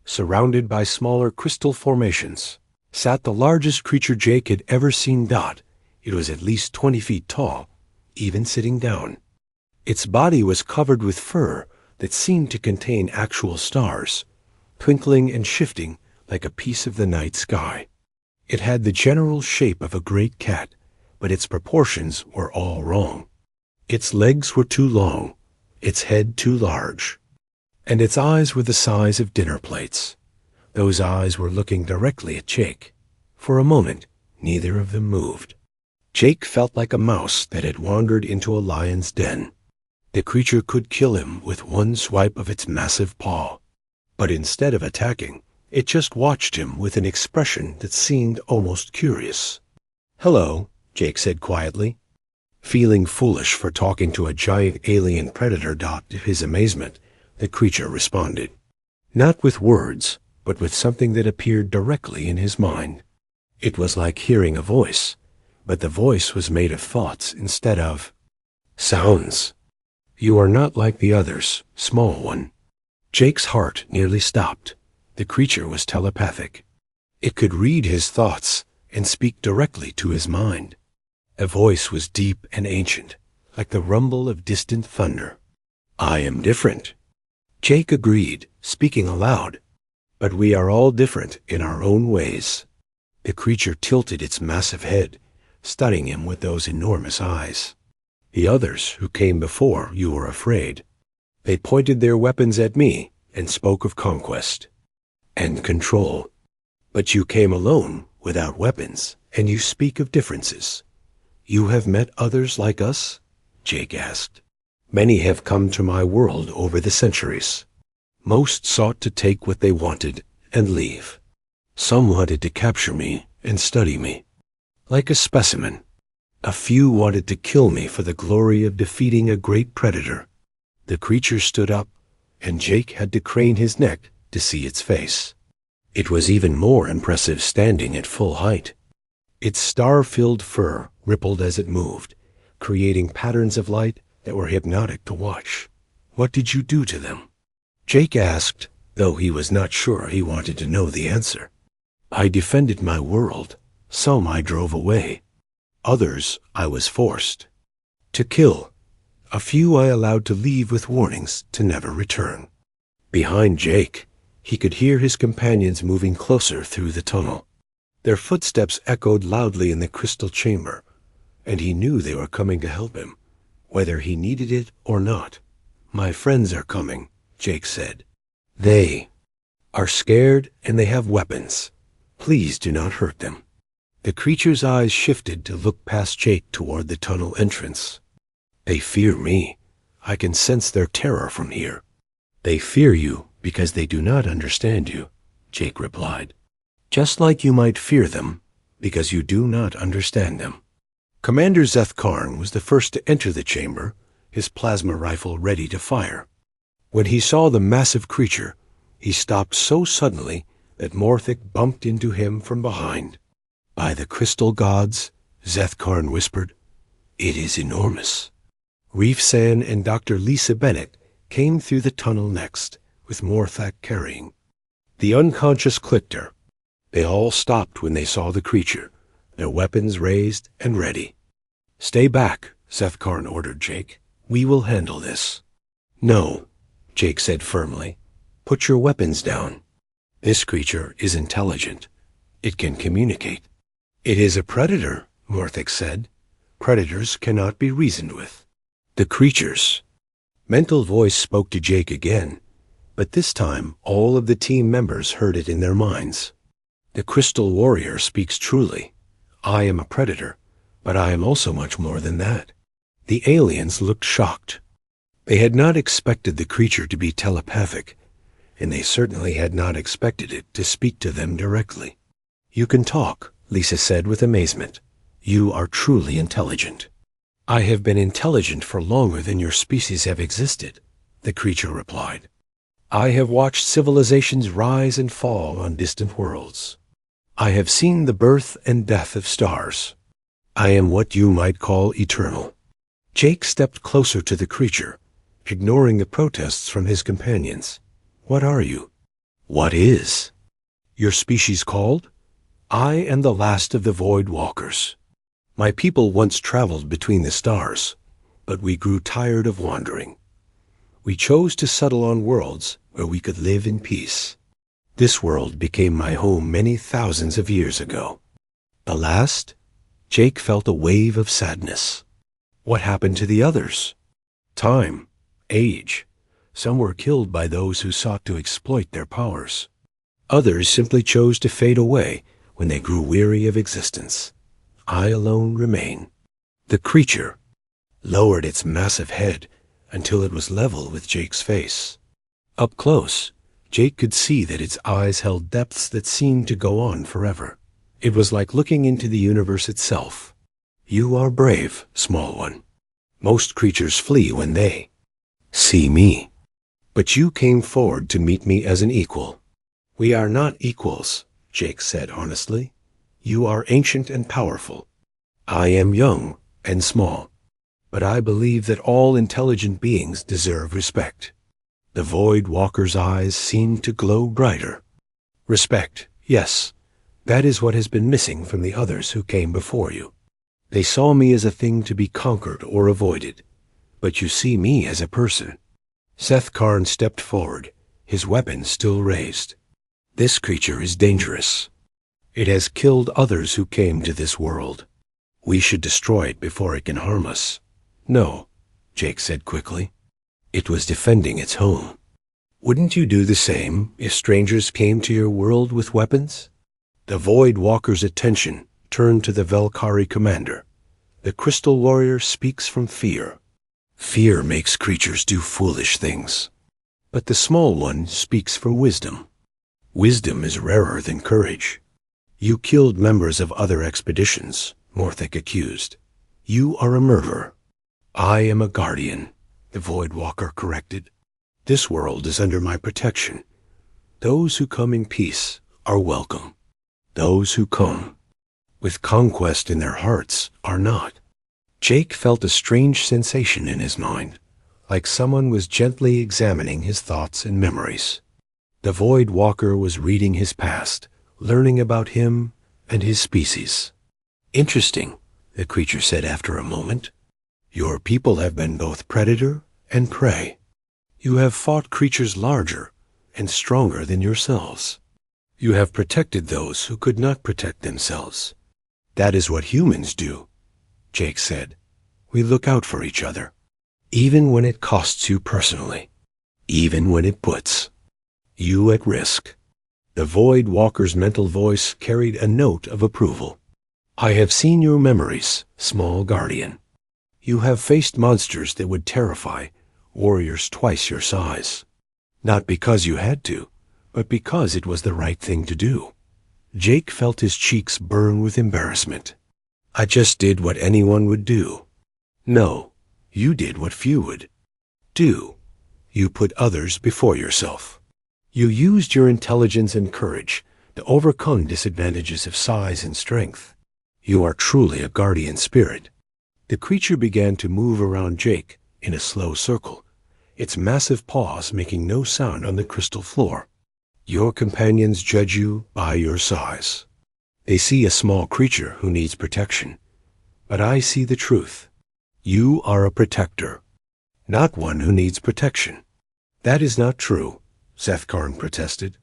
S1: surrounded by smaller crystal formations, sat the largest creature Jake had ever seen. It was at least 20 feet tall, even sitting down. Its body was covered with fur that seemed to contain actual stars, twinkling and shifting like a piece of the night sky. It had the general shape of a great cat, but its proportions were all wrong. Its legs were too long, its head too large, and its eyes were the size of dinner plates. Those eyes were looking directly at Jake. For a moment, neither of them moved. Jake felt like a mouse that had wandered into a lion's den. The creature could kill him with one swipe of its massive paw. But instead of attacking, it just watched him with an expression that seemed almost curious. "Hello," Jake said quietly. Feeling foolish for talking to a giant alien predator. To his amazement, the creature responded. Not with words, but with something that appeared directly in his mind. It was like hearing a voice, but the voice was made of thoughts instead of sounds. "You are not like the others, small one." Jake's heart nearly stopped. The creature was telepathic. It could read his thoughts and speak directly to his mind. A voice was deep and ancient, like the rumble of distant thunder. "I am different." Jake agreed, speaking aloud. "But we are all different in our own ways." The creature tilted its massive head, studying him with those enormous eyes. "The others who came before you were afraid. They pointed their weapons at me and spoke of conquest and control. But you came alone, without weapons, and you speak of differences. You have met others like us?" Jake asked. "Many have come to my world over the centuries. Most sought to take what they wanted and leave. Some wanted to capture me and study me, like a specimen. A few wanted to kill me for the glory of defeating a great predator." The creature stood up, and Jake had to crane his neck to see its face. It was even more impressive standing at full height. Its star-filled fur rippled as it moved, creating patterns of light that were hypnotic to watch. "What did you do to them?" Jake asked, though he was not sure he wanted to know the answer. "I defended my world. Some I drove away. Others I was forced to kill. A few I allowed to leave with warnings to never return." Behind Jake, he could hear his companions moving closer through the tunnel. Their footsteps echoed loudly in the crystal chamber, and he knew they were coming to help him, whether he needed it or not. "My friends are coming," Jake said. "They are scared and they have weapons. Please do not hurt them." The creature's eyes shifted to look past Jake toward the tunnel entrance. "They fear me. I can sense their terror from here." "They fear you because they do not understand you," Jake replied. "Just like you might fear them because you do not understand them." Commander Zeth Karn was the first to enter the chamber, his plasma rifle ready to fire. When he saw the massive creature, he stopped so suddenly that Morthic bumped into him from behind. "By the crystal gods," Zeth Karn whispered, "it is enormous." Reef San and Dr. Lisa Bennett came through the tunnel next, with Morthak carrying the unconscious Clicker. They all stopped when they saw the creature, their weapons raised and ready. "Stay back," Zeth Karn ordered Jake. "We will handle this." "No," Jake said firmly. "Put your weapons down. This creature is intelligent. It can communicate." "It is a predator," Morthic said. "Predators cannot be reasoned with." The creature's mental voice spoke to Jake again, but this time all of the team members heard it in their minds. "The Crystal Warrior speaks truly. I am a predator, but I am also much more than that." The aliens looked shocked. They had not expected the creature to be telepathic, and they certainly had not expected it to speak to them directly. "You can talk," Lisa said with amazement. "You are truly intelligent." "I have been intelligent for longer than your species have existed," the creature replied. "I have watched civilizations rise and fall on distant worlds. I have seen the birth and death of stars. I am what you might call eternal. Jake stepped closer to the creature, ignoring the protests from his companions. What are you? What is your species called? I am the last of the Void Walkers. My people once traveled between the stars, but we grew tired of wandering. We chose to settle on worlds where we could live in peace. This world became my home many thousands of years ago. The last? Jake felt a wave of sadness. What happened to the others? Time, age. Some were killed by those who sought to exploit their powers. Others simply chose to fade away when they grew weary of existence. I alone remain. The creature lowered its massive head until it was level with Jake's face. Up close, Jake could see that its eyes held depths that seemed to go on forever. It was like looking into the universe itself. You are brave, small one. Most creatures flee when they see me. But you came forward to meet me as an equal. We are not equals, Jake said honestly. You are ancient and powerful. I am young and small. But I believe that all intelligent beings deserve respect. The Void Walker's eyes seemed to glow brighter. Respect, yes. That is what has been missing from the others who came before you. They saw me as a thing to be conquered or avoided. But you see me as a person. Seth Karn stepped forward, his weapon still raised. This creature is dangerous. It has killed others who came to this world. We should destroy it before it can harm us. No, Jake said quickly. It was defending its home. Wouldn't you do the same if strangers came to your world with weapons? The Void Walker's attention turned to the Velkari commander. The Crystal Warrior speaks from fear. Fear makes creatures do foolish things. But the small one speaks for wisdom. Wisdom is rarer than courage. You killed members of other expeditions, Morthic accused. You are a murderer. I am a guardian, the Void Walker corrected. This world is under my protection. Those who come in peace are welcome. Those who come with conquest in their hearts are not. Jake felt a strange sensation in his mind, like someone was gently examining his thoughts and memories. The Void Walker was reading his past, learning about him and his species. Interesting, the creature said after a moment. Your people have been both predator and prey. You have fought creatures larger and stronger than yourselves. You have protected those who could not protect themselves. That is what humans do, Jake said. We look out for each other, even when it costs you personally, even when it puts you at risk. The Void Walker's mental voice carried a note of approval. I have seen your memories, small guardian. You have faced monsters that would terrify warriors twice your size. Not because you had to, but because it was the right thing to do. Jake felt his cheeks burn with embarrassment. I just did what anyone would do. No, you did what few would do. You put others before yourself. You used your intelligence and courage to overcome disadvantages of size and strength. You are truly a guardian spirit. The creature began to move around Jake in a slow circle, its massive paws making no sound on the crystal floor. Your companions judge you by your size. They see a small creature who needs protection. But I see the truth. You are a protector, not one who needs protection. That is not true, Seth Karn protested.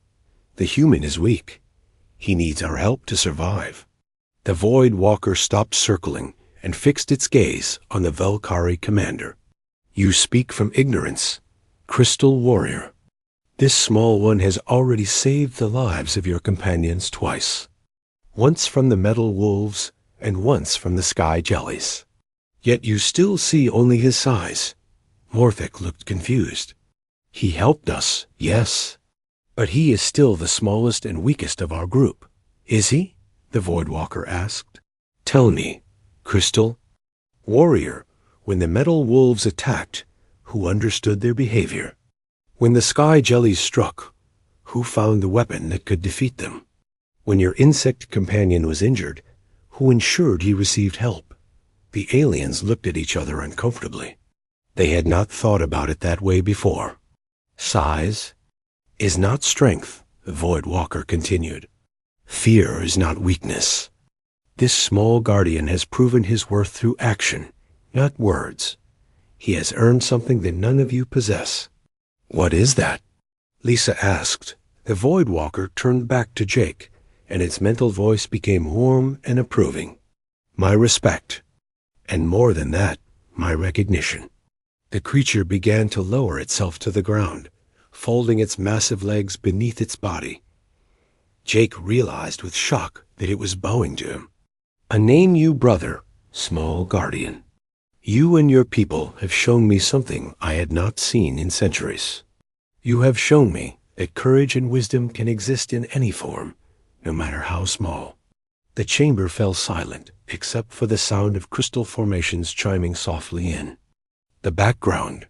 S1: The human is weak. He needs our help to survive. The Void Walker stopped circling and fixed its gaze on the Velkari commander. You speak from ignorance, Crystal Warrior. This small one has already saved the lives of your companions twice. Once from the metal wolves and once from the sky jellies. Yet you still see only his size. Morthic looked confused. He helped us, yes. But he is still the smallest and weakest of our group. Is he? The Void Walker asked. Tell me, Crystal. Warrior, when the metal wolves attacked, who understood their behavior? When the sky jellies struck, who found the weapon that could defeat them? When your insect companion was injured, who ensured he received help? The aliens looked at each other uncomfortably. They had not thought about it that way before. Size is not strength, the Void Walker continued. Fear is not weakness. This small guardian has proven his worth through action, not words. He has earned something that none of you possess. What is that? Lisa asked. The Void Walker turned back to Jake, and its mental voice became warm and approving. My respect. And more than that, my recognition. The creature began to lower itself to the ground, folding its massive legs beneath its body. Jake realized with shock that it was bowing to him. I name you brother, small guardian. You and your people have shown me something I had not seen in centuries. You have shown me that courage and wisdom can exist in any form, no matter how small. The chamber fell silent, except for the sound of crystal formations chiming softly in. The background.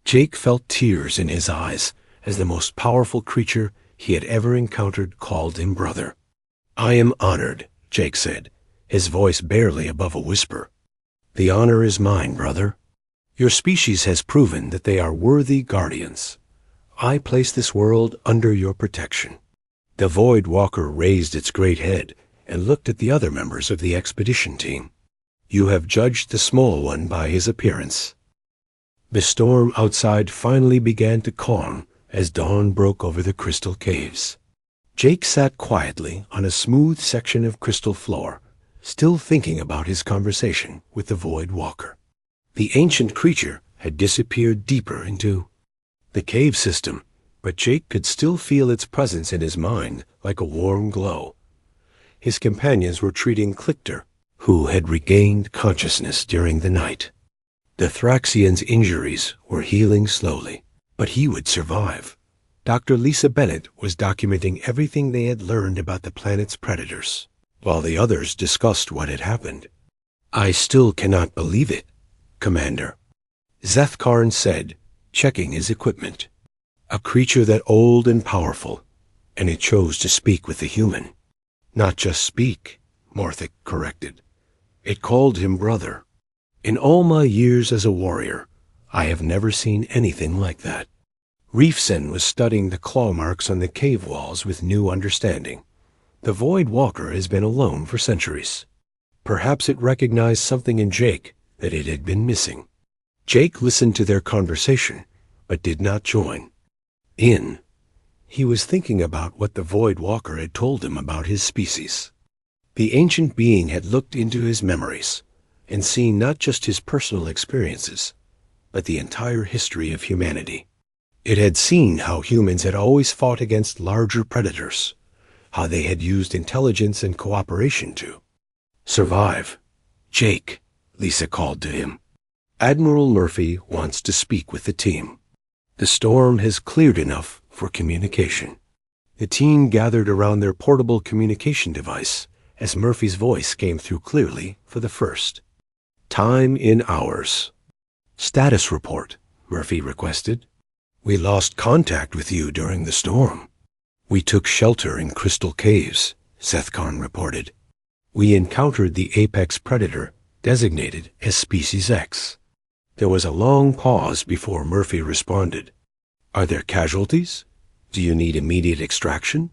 S1: Jake felt tears in his eyes as the most powerful creature he had ever encountered called him brother. I am honored, Jake said, his voice barely above a whisper. The honor is mine, brother. Your species has proven that they are worthy guardians. I place this world under your protection. The Void Walker raised its great head and looked at the other members of the expedition team. You have judged the small one by his appearance. The storm outside finally began to calm as dawn broke over the crystal caves. Jake sat quietly on a smooth section of crystal floor, still thinking about his conversation with the Void Walker. The ancient creature had disappeared deeper into the cave system, but Jake could still feel its presence in his mind like a warm glow. His companions were treating Clichter, who had regained consciousness during the night. The Thraxian's injuries were healing slowly, but he would survive. Dr. Lisa Bennett was documenting everything they had learned about the planet's predators, while the others discussed what had happened. I still cannot believe it, Commander, Zethkarn said, checking his equipment. A creature that old and powerful, and it chose to speak with the human. Not just speak, Morthic corrected. It called him brother. In all my years as a warrior, I have never seen anything like that. Reefsen was studying the claw marks on the cave walls with new understanding. The Void Walker has been alone for centuries. Perhaps it recognized something in Jake that it had been missing. Jake listened to their conversation, but did not join in. He was thinking about what the Void Walker had told him about his species. The ancient being had looked into his memories and seen not just his personal experiences, but the entire history of humanity. It had seen how humans had always fought against larger predators, how they had used intelligence and cooperation to survive. Jake, Lisa called to him. Admiral Murphy wants to speak with the team. The storm has cleared enough for communication. The team gathered around their portable communication device as Murphy's voice came through clearly for the first time in hours. Status report, Murphy requested. We lost contact with you during the storm. We took shelter in crystal caves, Zethkarn reported. We encountered the apex predator designated as Species X. There was a long pause before Murphy responded. Are there casualties? Do you need immediate extraction?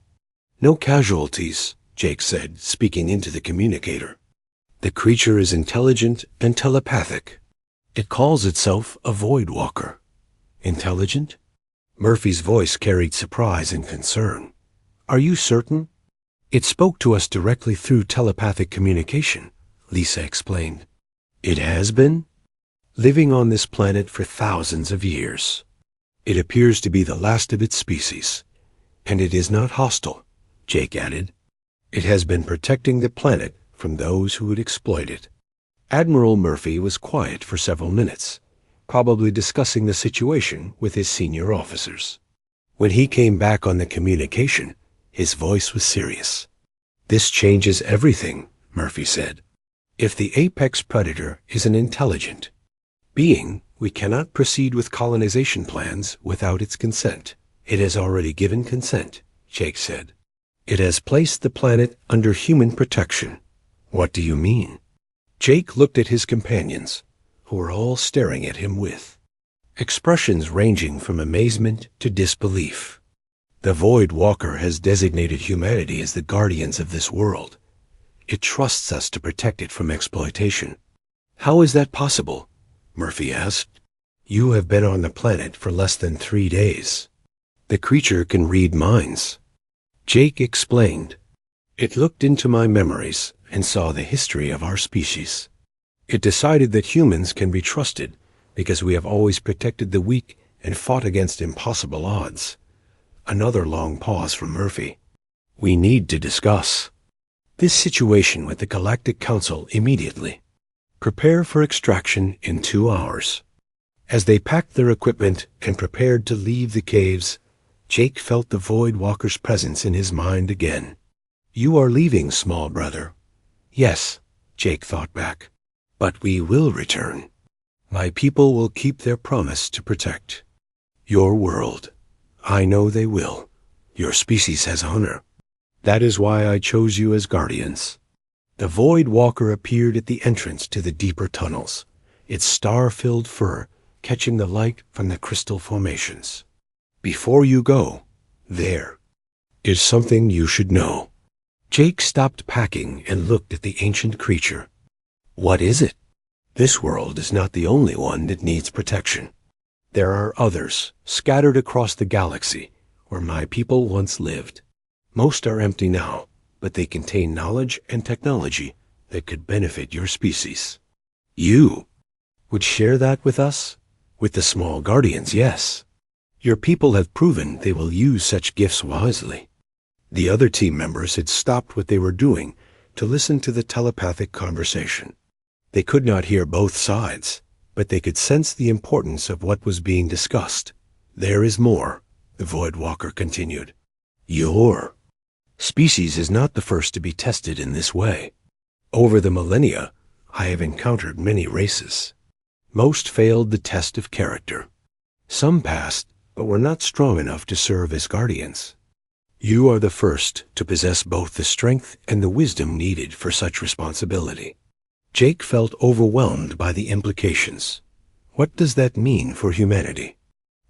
S1: No casualties, Jake said, speaking into the communicator. The creature is intelligent and telepathic. It calls itself a Void Walker. Intelligent? Murphy's voice carried surprise and concern. Are you certain? It spoke to us directly through telepathic communication, Lisa explained. It has been? Living on this planet for thousands of years. It appears to be the last of its species. And it is not hostile, Jake added. It has been protecting the planet from those who would exploit it. Admiral Murphy was quiet for several minutes, probably discussing the situation with his senior officers. When he came back on the communication, his voice was serious. This changes everything, Murphy said. If the apex predator is an intelligent being, we cannot proceed with colonization plans without its consent. It has already given consent, Jake said. It has placed the planet under human protection. What do you mean? Jake looked at his companions, who were all staring at him with expressions ranging from amazement to disbelief. The Void Walker has designated humanity as the guardians of this world. It trusts us to protect it from exploitation. How is that possible? Murphy asked. You have been on the planet for less than 3 days. The creature can read minds. Jake explained. It looked into my memories and saw the history of our species. It decided that humans can be trusted because we have always protected the weak and fought against impossible odds. Another long pause from Murphy. We need to discuss this situation with the Galactic Council immediately. Prepare for extraction in 2 hours. As they packed their equipment and prepared to leave the caves, Jake felt the Void Walker's presence in his mind again. You are leaving, small brother. Yes, Jake thought back. But we will return. My people will keep their promise to protect your world. I know they will. Your species has honor. That is why I chose you as guardians. The Void Walker appeared at the entrance to the deeper tunnels, its star-filled fur catching the light from the crystal formations. Before you go, there is something you should know. Jake stopped packing and looked at the ancient creature. What is it? This world is not the only one that needs protection. There are others scattered across the galaxy where my people once lived. Most are empty now, but they contain knowledge and technology that could benefit your species. You would share that with us? With the small guardians, yes. Your people have proven they will use such gifts wisely. The other team members had stopped what they were doing to listen to the telepathic conversation. They could not hear both sides, but they could sense the importance of what was being discussed. There is more, the Void Walker continued. Your species is not the first to be tested in this way. Over the millennia, I have encountered many races. Most failed the test of character. Some passed, but were not strong enough to serve as guardians. You are the first to possess both the strength and the wisdom needed for such responsibility. Jake felt overwhelmed by the implications. What does that mean for humanity?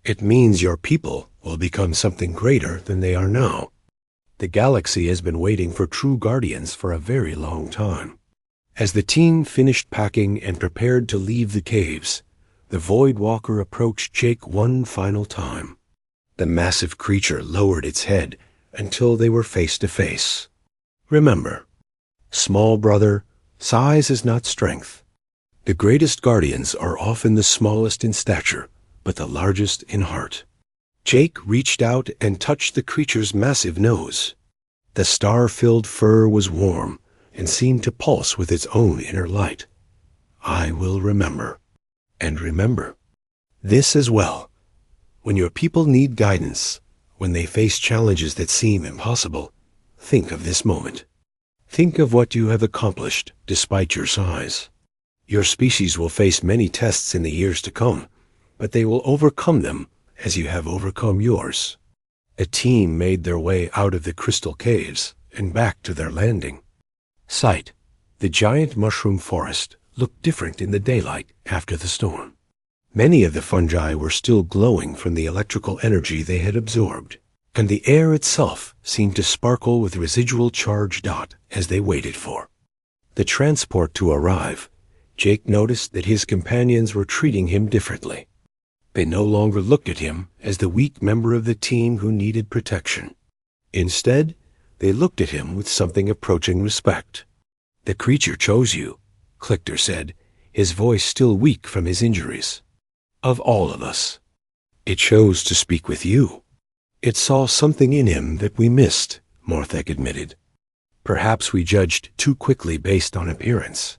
S1: It means your people will become something greater than they are now. The galaxy has been waiting for true guardians for a very long time. As the team finished packing and prepared to leave the caves, the Void Walker approached Jake one final time. The massive creature lowered its head until they were face to face. Remember, small brother, size is not strength. The greatest guardians are often the smallest in stature, but the largest in heart. Jake reached out and touched the creature's massive nose. The star-filled fur was warm and seemed to pulse with its own inner light. I will remember. And remember this as well. When your people need guidance, when they face challenges that seem impossible, think of this moment. Think of what you have accomplished despite your size. Your species will face many tests in the years to come, but they will overcome them as you have overcome yours. A team made their way out of the crystal caves and back to their landing. Sight, the giant mushroom forest, looked different in the daylight after the storm. Many of the fungi were still glowing from the electrical energy they had absorbed, and the air itself seemed to sparkle with residual charge dot as they waited for the transport to arrive. Jake noticed that his companions were treating him differently. They no longer looked at him as the weak member of the team who needed protection. Instead, they looked at him with something approaching respect. The creature chose you, Clichter said, his voice still weak from his injuries. Of all of us, it chose to speak with you. It saw something in him that we missed, Morthek admitted. Perhaps we judged too quickly based on appearance.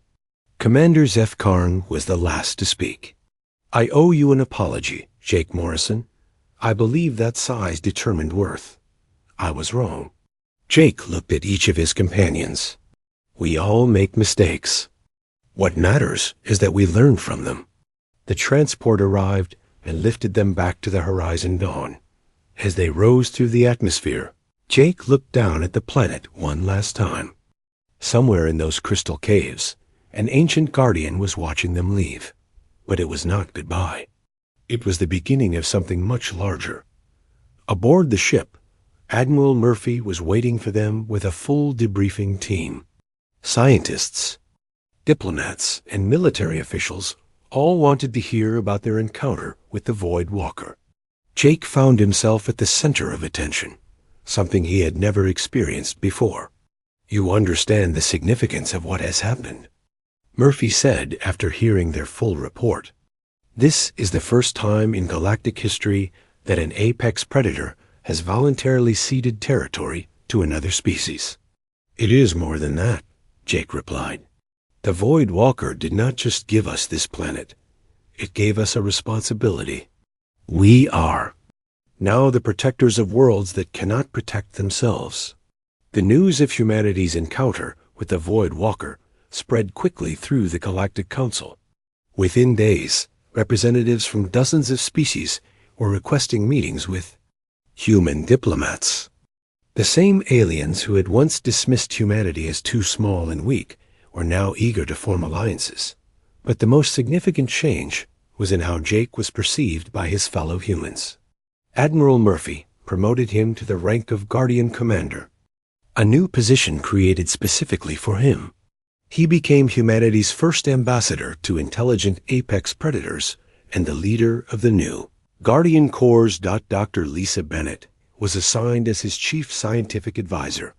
S1: Commander Zeph Karn was the last to speak. I owe you an apology, Jake Morrison. I believe that size determined worth. I was wrong. Jake looked at each of his companions. We all make mistakes. What matters is that we learn from them. The transport arrived and lifted them back to the horizon dawn. As they rose through the atmosphere, Jake looked down at the planet one last time. Somewhere in those crystal caves, an ancient guardian was watching them leave. But it was not goodbye. It was the beginning of something much larger. Aboard the ship, Admiral Murphy was waiting for them with a full debriefing team. Scientists, diplomats, and military officials all wanted to hear about their encounter with the Void Walker. Jake found himself at the center of attention, something he had never experienced before. "You understand the significance of what has happened," Murphy said after hearing their full report. "This is the first time in galactic history that an apex predator has voluntarily ceded territory to another species." "It is more than that," Jake replied. "The Void Walker did not just give us this planet. It gave us a responsibility. We are now the protectors of worlds that cannot protect themselves." The news of humanity's encounter with the Void Walker spread quickly through the Galactic Council. Within days, representatives from dozens of species were requesting meetings with human diplomats. The same aliens who had once dismissed humanity as too small and weak were now eager to form alliances. But the most significant change was in how Jake was perceived by his fellow humans. Admiral Murphy promoted him to the rank of Guardian Commander, a new position created specifically for him. He became humanity's first ambassador to intelligent apex predators and the leader of the new Guardian Corps. Dr. Lisa Bennett was assigned as his chief scientific advisor,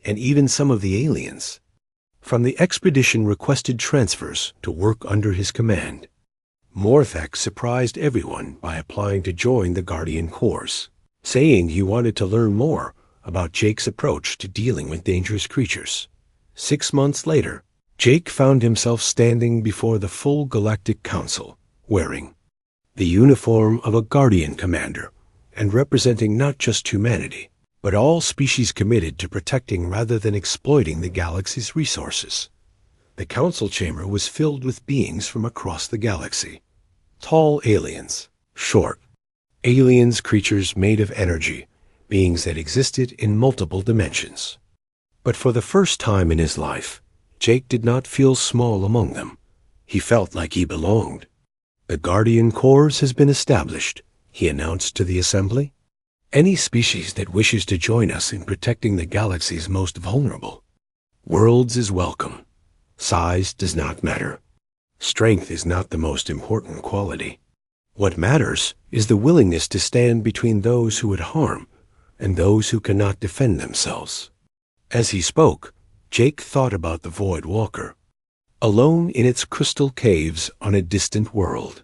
S1: and even some of the aliens from the expedition requested transfers to work under his command. Morthek surprised everyone by applying to join the Guardian Corps, saying he wanted to learn more about Jake's approach to dealing with dangerous creatures. 6 months later, Jake found himself standing before the full Galactic Council, wearing the uniform of a Guardian Commander and representing not just humanity, but all species committed to protecting rather than exploiting the galaxy's resources. The council chamber was filled with beings from across the galaxy. Tall aliens, short aliens, creatures made of energy, beings that existed in multiple dimensions. But for the first time in his life, Jake did not feel small among them. He felt like he belonged. "The Guardian Corps has been established," he announced to the assembly. "Any species that wishes to join us in protecting the galaxy's most vulnerable worlds is welcome. Size does not matter. Strength is not the most important quality. What matters is the willingness to stand between those who would harm and those who cannot defend themselves." As he spoke, Jake thought about the Void Walker, alone in its crystal caves on a distant world.